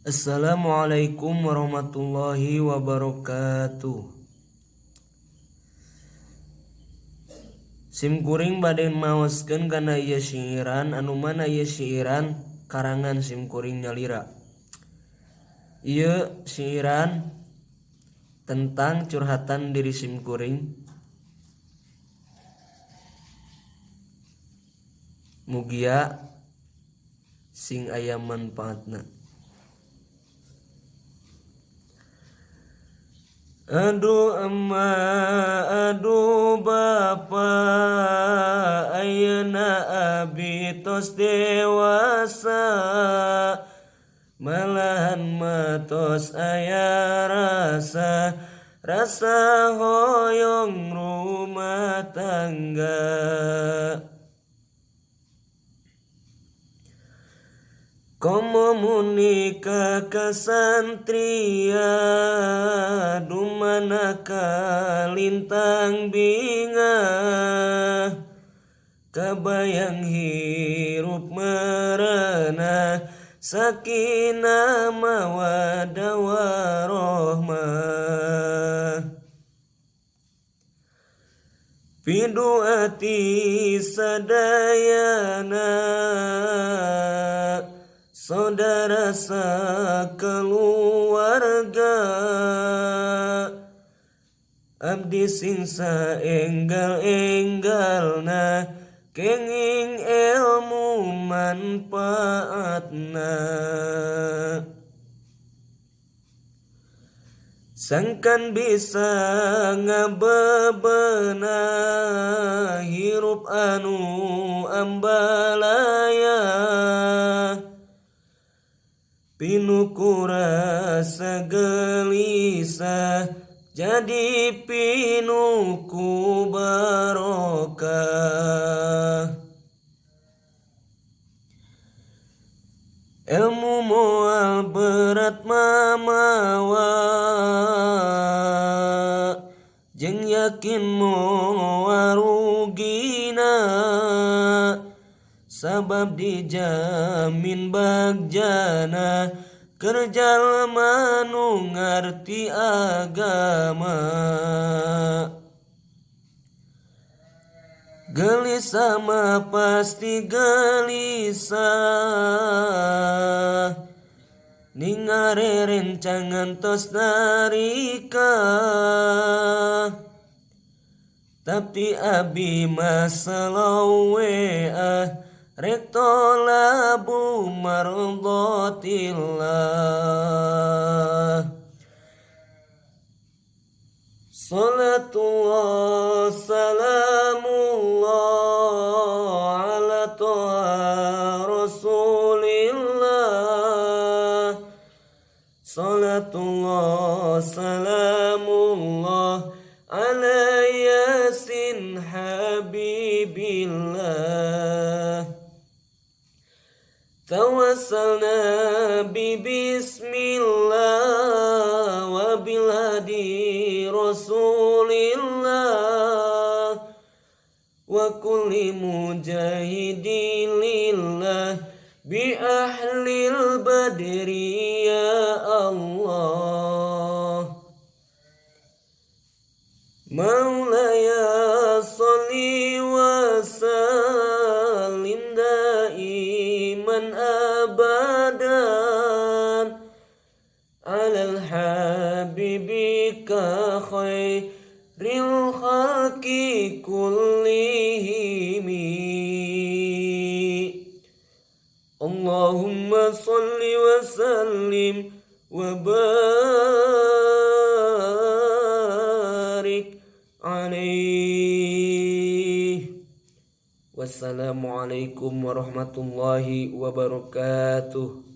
Assalamualaikum warahmatullahi wabarakatuh. Simkuring bade maoskeun kana ieu syairan anu mana ieu syairan karangan simkuring nyalira. Ieu syairan tentang curhatan diri simkuring. Mugia sing aya manfaatna. Aduh emak, aduh bapa, ayeuna abi tos dewasa, malahan matos aya rasa, rasa hoyong rumah tangga. Komo muni ka santria, dumana ka lintang binga, kabayang hirup merana, sakinah mawaddah warohmah. Pidu ati sadayana, saudara sakeluarga, abdi sing saenggal-enggalna, kenging ilmu manfaatna. Sangkan bisa ngabebena hirup anu ambalaya, pinuku rasa gelisah, jadi pinuku barokah. Ilmu moal berat mamawa, jeung yakin moal rugina, sabab dijamin bagjana, kerja nu ngarti agama. Gelisah mah pasti gelisah, ningare rencangan tos narika, tapi abi mah salawe rek tolabu mardhatillah. Salatullah salamullah ala toha rasulillah. Salatullah salamullah ala yasin habibillah. Tawassalna bi bismillah wa bil hadi rasulillah, wa kulli mujahidin lillah bi ahlil badri ya Allah. Maulaya sholli wa sallim daiman abadan alal habibika khairil khalqi kullihimi. Allahumma sholli wa sallim wa barik alaihi. Wassalamualaikum warahmatullahi wabarakatuh.